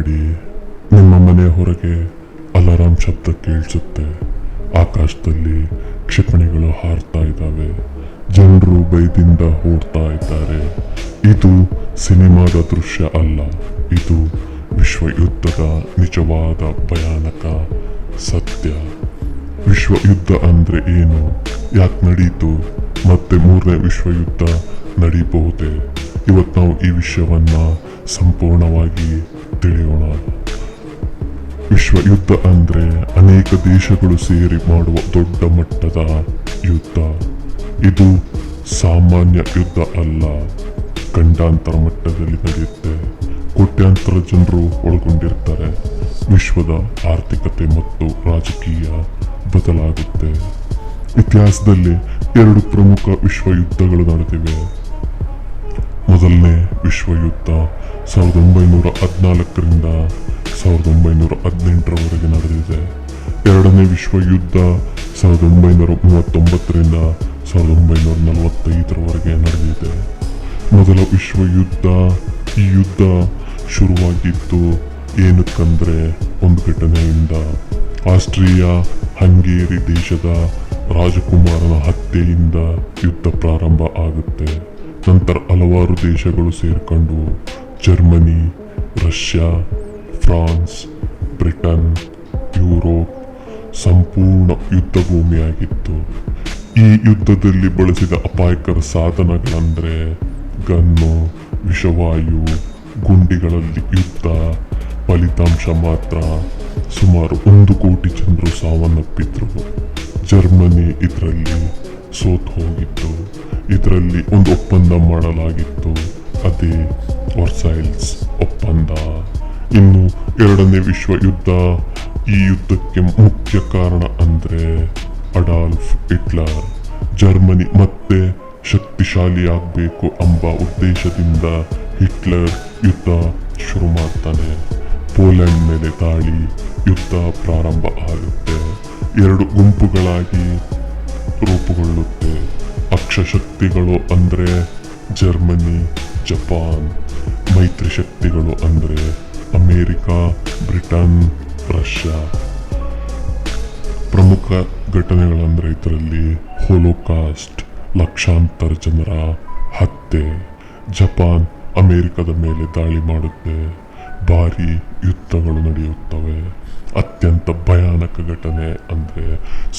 ಮಾಡಿ. ನಿಮ್ಮ ಮನೆ ಹೊರಗೆ ಅಲಾರಾಂ ಶಬ್ದ ಕೇಳಿಸುತ್ತೆ. ಆಕಾಶದಲ್ಲಿ ಕ್ಷಿಪಣಿಗಳು ಹಾರ್ತಾ ಇದ್ದಾವೆ. ಜನರು ಭಯದಿಂದ ಓಡ್ತಾ ಇದ್ದಾರೆ. ಇದು ಸಿನಿಮಾದ ದೃಶ್ಯ ಅಲ್ಲ, ಇದು ವಿಶ್ವ ಯುದ್ಧದ ನಿಜವಾದ ಭಯಾನಕ ಸತ್ಯ. ವಿಶ್ವ ಯುದ್ಧ ಅಂದ್ರೆ ಏನು, ಯಾಕೆ ನಡೀತು, ಮತ್ತೆ 3ನೇ ವಿಶ್ವ ಯುದ್ಧ ನಡೀಬಹುದೇ? ಇವತ್ತು ನಾವು ಈ ವಿಷಯವನ್ನ ಸಂಪೂರ್ಣವಾಗಿ ತಿಳಿಯೋಣ. ವಿಶ್ವ ಯುದ್ಧ ಅಂದ್ರೆ ಅನೇಕ ದೇಶಗಳು ಸೇರಿ ಮಾಡುವ ದೊಡ್ಡ ಮಟ್ಟದ ಯುದ್ಧ. ಇದು ಸಾಮಾನ್ಯ ಯುದ್ಧ ಅಲ್ಲ, ಖಂಡಾಂತರ ಮಟ್ಟದಲ್ಲಿ ನಡೆಯುತ್ತೆ. ಕೋಟ್ಯಾಂತರ ಜನರು ಒಳಗೊಂಡಿರ್ತಾರೆ. ವಿಶ್ವದ ಆರ್ಥಿಕತೆ ಮತ್ತು ರಾಜಕೀಯ ಬದಲಾಗುತ್ತೆ. ಇತಿಹಾಸದಲ್ಲಿ 2 ಪ್ರಮುಖ ವಿಶ್ವ ಯುದ್ಧಗಳು ನಡೆದಿವೆ. ಮೊದಲನೇ ವಿಶ್ವ ಯುದ್ಧ 1914ರಿಂದ 1918ರವರೆಗೆ ನಡೆದಿದೆ. ಎರಡನೇ ವಿಶ್ವ ಯುದ್ಧ 1939ರಿಂದ 1945ರವರೆಗೆ ನಡೆದಿದೆ. ಮೊದಲ ವಿಶ್ವ ಯುದ್ಧ, ಈ ಯುದ್ಧ ಶುರುವಾಗಿದ್ದು ಏನಕ್ಕಂದ್ರೆ ಒಂದು ಘಟನೆಯಿಂದ. ಆಸ್ಟ್ರಿಯಾ ಹಂಗೇರಿ ದೇಶದ ರಾಜಕುಮಾರನ ಹತ್ಯೆಯಿಂದ ಯುದ್ಧ ಪ್ರಾರಂಭ ಆಗುತ್ತೆ. ನಂತರ ಹಲವಾರು ದೇಶಗಳು ಸೇರ್ಕೊಂಡು Germany, Russia, France, Britain, Europe ಸಂಪೂರ್ಣ ಯುದ್ಧ ಭೂಮಿಯಾಗಿತ್ತು. ಈ ಯುದ್ಧದಲ್ಲಿ ಬಳಸಿದ ಅಪಾಯಕರ ಸಾಧನಗಳಂದ್ರೆ ಗನ್ನು, ವಿಷವಾಯು, ಗುಂಡಿಗಳಲ್ಲಿ ಯುದ್ಧ. ಫಲಿತಾಂಶ ಮಾತ್ರ ಸುಮಾರು 1 ಕೋಟಿ ಜನರು ಸಾವನ್ನಪ್ಪಿದ್ರು. ಜರ್ಮನಿ ಇದರಲ್ಲಿ ಸೋತು ಹೋಗಿತ್ತು. ಇದರಲ್ಲಿ ಒಂದು ಒಪ್ಪಂದ ಮಾಡಲಾಗಿತ್ತು, ಅದೇ ವರ್ಸೈಲ್ಸ್ ಒಪ್ಪಂದ. ಇನ್ನು 2ನೇ ವಿಶ್ವ ಯುದ್ಧ, ಈ ಯುದ್ಧಕ್ಕೆ ಮುಖ್ಯ ಕಾರಣ ಅಂದ್ರೆ ಅಡಾಲ್ಫ್ ಹಿಟ್ಲರ್. ಜರ್ಮನಿ ಮತ್ತೆ ಶಕ್ತಿಶಾಲಿಯಾಗಬೇಕು ಎಂಬ ಉದ್ದೇಶದಿಂದ ಹಿಟ್ಲರ್ ಯುದ್ಧ ಶುರು ಮಾಡ್ತಾನೆ. ಪೋಲೆಂಡ್ ಮೇಲೆ ದಾಳಿ, ಯುದ್ಧ ಪ್ರಾರಂಭ ಆಗುತ್ತೆ. 2 ಗುಂಪುಗಳಾಗಿ ರೂಪುಗೊಳ್ಳುತ್ತೆ. ಅಕ್ಷಶಕ್ತಿಗಳು ಅಂದ್ರೆ ಜರ್ಮನಿ, ಜಪಾನ್. ಮೈತ್ರಿ ಶಕ್ತಿಗಳು ಅಂದ್ರೆ ಅಮೇರಿಕಾ, ಬ್ರಿಟನ್, ರಷ್ಯಾ. ಪ್ರಮುಖ ಘಟನೆಗಳಂದ್ರೆ ಇದರಲ್ಲಿ ಹೋಲೋಕಾಸ್ಟ್, ಲಕ್ಷಾಂತರ ಜನರ ಹತ್ಯೆ. ಜಪಾನ್ ಅಮೇರಿಕದ ಮೇಲೆ ದಾಳಿ ಮಾಡುತ್ತೆ. ಭಾರಿ ಯುದ್ಧಗಳು ನಡೆಯುತ್ತವೆ. ಅತ್ಯಂತ ಭಯಾನಕ ಘಟನೆ ಅಂದ್ರೆ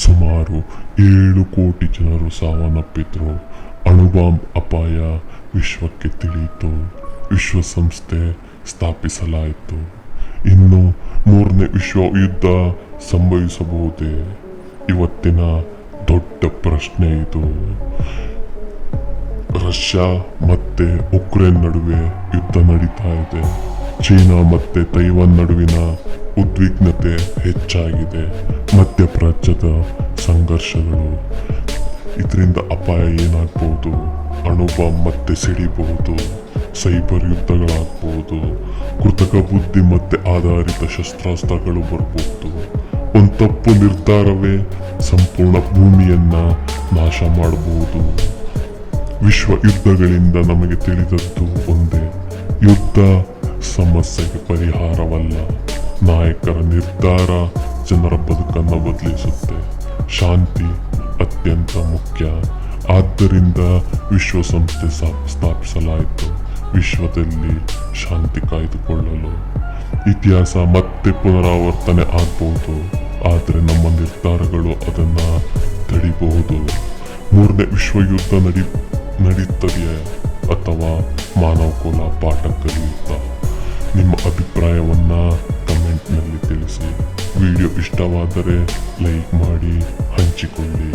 ಸುಮಾರು 7 ಕೋಟಿ ಜನರು ಸಾವನ್ನಪ್ಪಿದ್ರು. ಅಣುಬಾಂಬ್ ಅಪಾಯ ವಿಶ್ವಕ್ಕೆ ತಿಳಿಯಿತು. ವಿಶ್ವಸಂಸ್ಥೆ ಸ್ಥಾಪಿಸಲಾಯಿತು. ಇನ್ನು 3ನೇ ವಿಶ್ವ ಯುದ್ಧ ಸಂಭವಿಸಬಹುದೇ? ಇವತ್ತಿನ ದೊಡ್ಡ ಪ್ರಶ್ನೆ ಇದು. ರಷ್ಯಾ ಮತ್ತೆ ಉಕ್ರೇನ್ ನಡುವೆ ಯುದ್ಧ ನಡೀತಾ ಇದೆ. ಚೀನಾ ಮತ್ತೆ ತೈವಾನ್ ನಡುವಿನ ಉದ್ವಿಗ್ನತೆ ಹೆಚ್ಚಾಗಿದೆ. ಮಧ್ಯಪ್ರಾಚ್ಯದ ಸಂಘರ್ಷಗಳು. ಇದರಿಂದ ಅಪಾಯ ಏನಾಗಬಹುದು? ಅಣುಬಾಂಬ್ ಮತ್ತೆ ಸಿಡಿಬಹುದು. ಸೈಬರ್ ಯುದ್ಧಗಳಾಗಬಹುದು. ಕೃತಕ ಬುದ್ಧಿ ಮತ್ತೆ ಆಧಾರಿತ ಶಸ್ತ್ರಾಸ್ತ್ರಗಳು ಬರಬಹುದು. ಒಂದು ತಪ್ಪು ನಿರ್ಧಾರವೇ ಸಂಪೂರ್ಣ ಭೂಮಿಯನ್ನ ನಾಶ ಮಾಡಬಹುದು. ವಿಶ್ವ ಯುದ್ಧಗಳಿಂದ ನಮಗೆ ತಿಳಿದದ್ದು ಒಂದೇ, ಯುದ್ಧ ಸಮಸ್ಯೆಗೆ ಪರಿಹಾರವಲ್ಲ. ನಾಯಕರ ನಿರ್ಧಾರ ಜನರ ಬದುಕನ್ನು ಬದಲಿಸುತ್ತೆ. ಶಾಂತಿ ಅತ್ಯಂತ ಮುಖ್ಯ. ಆದ್ದರಿಂದ ವಿಶ್ವಸಂಸ್ಥೆ ಸ್ಥಾಪಿಸಲಾಯಿತು, ವಿಶ್ವದಲ್ಲಿ ಶಾಂತಿ ಕಾಯ್ದುಕೊಳ್ಳಲು. ಇತಿಹಾಸ ಮತ್ತೆ ಪುನರಾವರ್ತನೆ ಆಗ್ಬಹುದು, ಆದರೆ ನಮ್ಮ ನಿರ್ಧಾರಗಳು ಅದನ್ನ ತಡಿಬಹುದು. 3ನೇ ವಿಶ್ವ ಯುದ್ಧ ನಡೀತದೆಯೇ ಅಥವಾ ಮಾನವ ಕುಲ ಪಾಠ ಕಲಿಯುತ್ತಾ? ನಿಮ್ಮ ಅಭಿಪ್ರಾಯವನ್ನ ಕಮೆಂಟ್ನಲ್ಲಿ ತಿಳಿಸಿ. ವಿಡಿಯೋ ಇಷ್ಟವಾದರೆ ಲೈಕ್ ಮಾಡಿ, ಹಂಚಿಕೊಳ್ಳಿ.